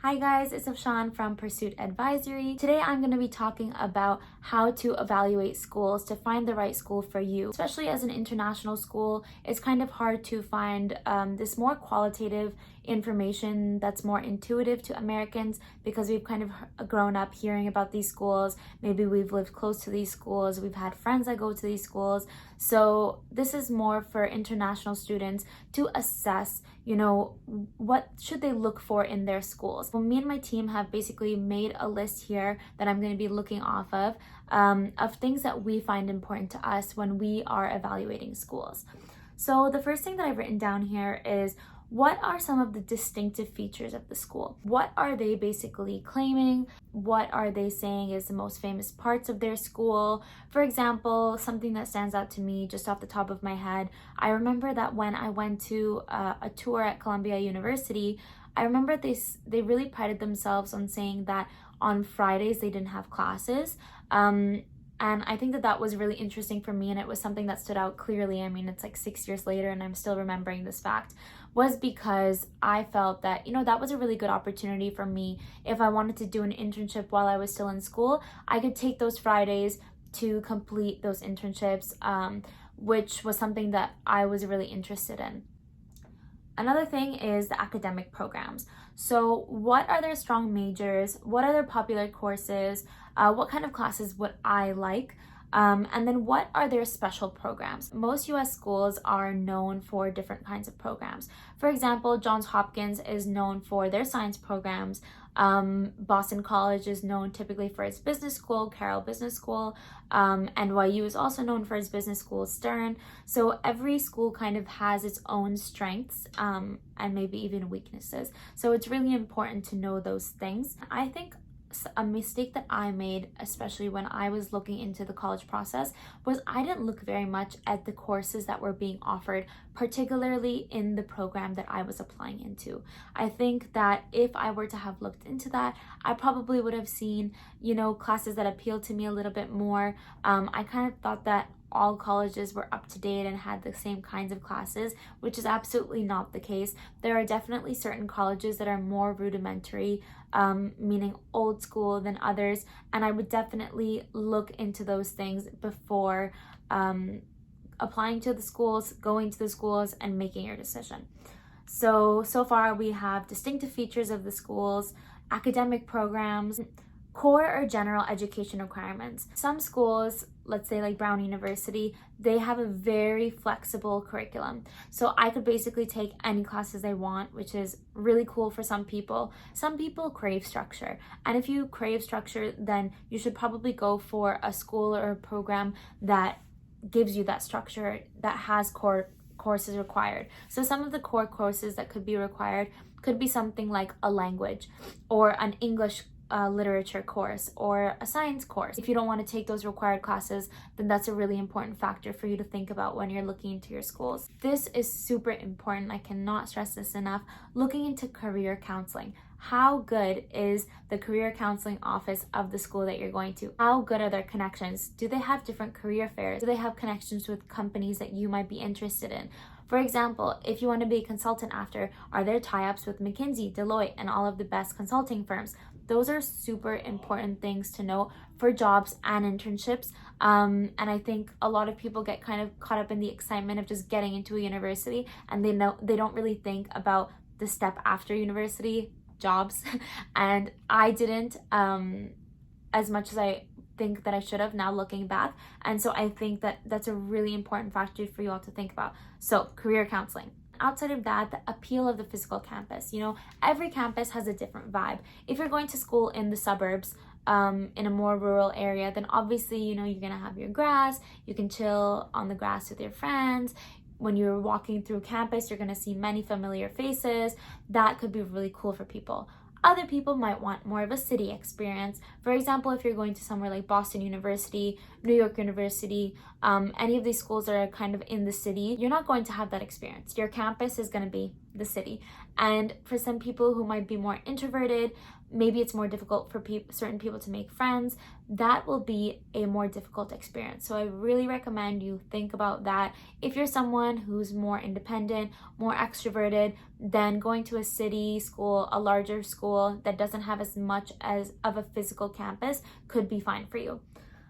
Hi guys, it's Afshan from Pursuit Advisory. Today I'm going to be talking about how to evaluate schools to find the right school for you. Especially as an international school, it's kind of hard to find this more qualitative information that's more intuitive to Americans because we've kind of grown up hearing about these schools. Maybe we've lived close to these schools, we've had friends that go to these schools. So this is more for international students to assess, what should they look for in their schools. Well, me and my team have basically made a list here that I'm going to be looking off of things that we find important to us when we are evaluating schools. So the first thing that I've written down here is, what are some of the distinctive features of the school? What are they basically claiming? What are they saying is the most famous parts of their school? For example, something that stands out to me just off the top of my head, I remember that when I went to a tour at Columbia University, I remember they really prided themselves on saying that on Fridays they didn't have classes. And I think that was really interesting for me, and it was something that stood out clearly. I mean, it's like 6 years later and I'm still remembering this fact, was because I felt that, that was a really good opportunity for me. If I wanted to do an internship while I was still in school, I could take those Fridays to complete those internships, which was something that I was really interested in. Another thing is the academic programs. So what are their strong majors? What are their popular courses? What kind of classes would I like? And then what are their special programs? Most US schools are known for different kinds of programs. For example, Johns Hopkins is known for their science programs. Boston College is known typically for its business school, Carroll Business School. NYU is also known for its business school, Stern. So every school kind of has its own strengths and maybe even weaknesses. So it's really important to know those things. I think a mistake that I made, especially when I was looking into the college process, was I didn't look very much at the courses that were being offered, particularly in the program that I was applying into. I think that if I were to have looked into that, I probably would have seen, classes that appealed to me a little bit more. I kind of thought that all colleges were up to date and had the same kinds of classes, which is absolutely not the case. There are definitely certain colleges that are more rudimentary, meaning old school, than others, and I would definitely look into those things before applying to the schools, going to the schools, and making your decision. So far we have distinctive features of the schools, academic programs, core or general education requirements. Some schools, let's say like Brown University, they have a very flexible curriculum. So I could basically take any classes I want, which is really cool for some people. Some people crave structure. And if you crave structure, then you should probably go for a school or a program that gives you that structure, that has core courses required. So some of the core courses that could be required could be something like a language or an English literature course or a science course. If you don't want to take those required classes, then that's a really important factor for you to think about when you're looking into your schools. This is super important. I cannot stress this enough. Looking into career counseling. How good is the career counseling office of the school that you're going to? How good are their connections? Do they have different career fairs? Do they have connections with companies that you might be interested in? For example, if you want to be a consultant after, are there tie-ups with McKinsey, Deloitte, and all of the best consulting firms? Those are super important things to know for jobs and internships. And I think a lot of people get kind of caught up in the excitement of just getting into a university, and they don't really think about the step after university, jobs. And I didn't as much as I think that I should have, now looking back. And so I think that that's a really important factor for you all to think about. So career counseling. Outside of that, the appeal of the physical campus. Every campus has a different vibe. If you're going to school in the suburbs, in a more rural area, then obviously, you're gonna have your grass. You can chill on the grass with your friends. When you're walking through campus, you're gonna see many familiar faces. That could be really cool for people. Other people might want more of a city experience. For example, if you're going to somewhere like Boston University, New York University, any of these schools that are kind of in the city, you're not going to have that experience. Your campus is going to be the city. And for some people who might be more introverted, maybe it's more difficult for certain people to make friends, that will be a more difficult experience. So I really recommend you think about that. If you're someone who's more independent, more extroverted, then going to a city school, a larger school that doesn't have as much as of a physical campus could be fine for you.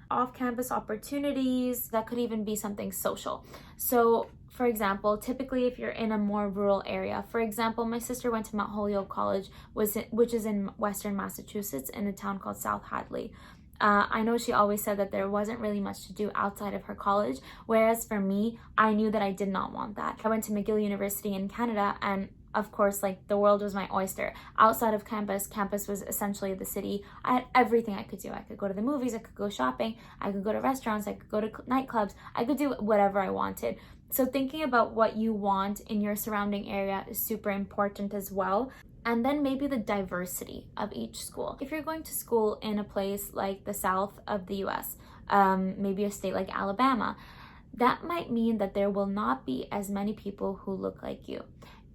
Off-campus opportunities, that could even be something social. So for example, typically if you're in a more rural area, for example, my sister went to Mount Holyoke College, which is in Western Massachusetts in a town called South Hadley. I know she always said that there wasn't really much to do outside of her college, whereas for me, I knew that I did not want that. I went to McGill University in Canada, and of course, like, the world was my oyster. Outside of campus was essentially the city. I had everything I could do. I could go to the movies, I could go shopping, I could go to restaurants, I could go to nightclubs, I could do whatever I wanted. So thinking about what you want in your surrounding area is super important as well. And then maybe the diversity of each school. If you're going to school in a place like the south of the US, maybe a state like Alabama, that might mean that there will not be as many people who look like you.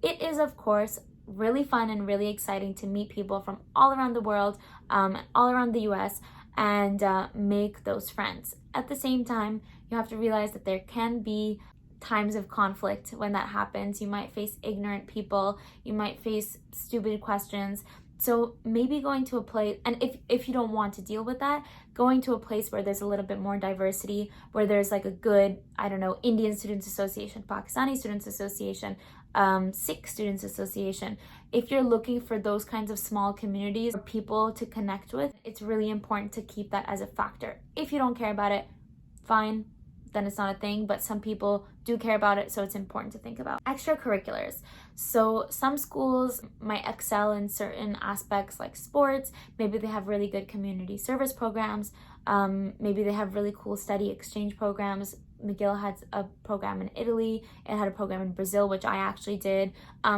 It is, of course, really fun and really exciting to meet people from all around the world, all around the US, and make those friends. At the same time, you have to realize that there can be times of conflict when that happens. You might face ignorant people, you might face stupid questions. So maybe going to a place, and if you don't want to deal with that, going to a place where there's a little bit more diversity, where there's like a good, I don't know, Indian Students Association, Pakistani Students Association, Sikh Students Association. If you're looking for those kinds of small communities or people to connect with, it's really important to keep that as a factor. If you don't care about it, fine, then it's not a thing, but some people do care about it, so it's important to think about. Extracurriculars. So some schools might excel in certain aspects like sports. Maybe they have really good community service programs. Maybe they have really cool study exchange programs. McGill had a program in Italy. It had a program in Brazil, which I actually did.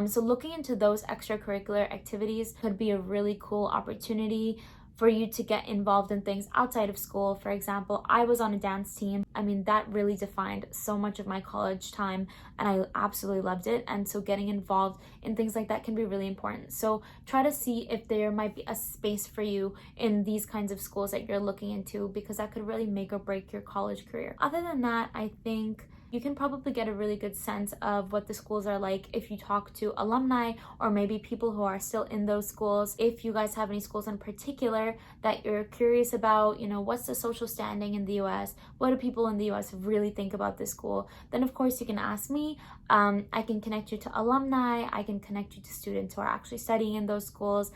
So looking into those extracurricular activities could be a really cool opportunity for you to get involved in things outside of school. For example, I was on a dance team. I mean, that really defined so much of my college time, and I absolutely loved it. And so getting involved in things like that can be really important. So try to see if there might be a space for you in these kinds of schools that you're looking into, because that could really make or break your college career. Other than that, I think you can probably get a really good sense of what the schools are like if you talk to alumni or maybe people who are still in those schools. If you guys have any schools in particular that you're curious about, you know, what's the social standing in the US? What do people in the US really think about this school? Then of course you can ask me. I can connect you to alumni. I can connect you to students who are actually studying in those schools.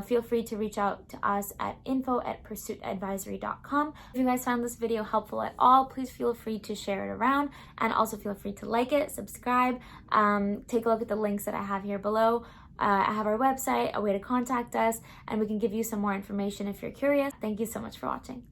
Feel free to reach out to us at info@pursuitadvisory.com. If you guys found this video helpful at all, please feel free to share it around, and also feel free to like it, subscribe, take a look at the links that I have here below. I have our website, a way to contact us, and we can give you some more information if you're curious. Thank you so much for watching.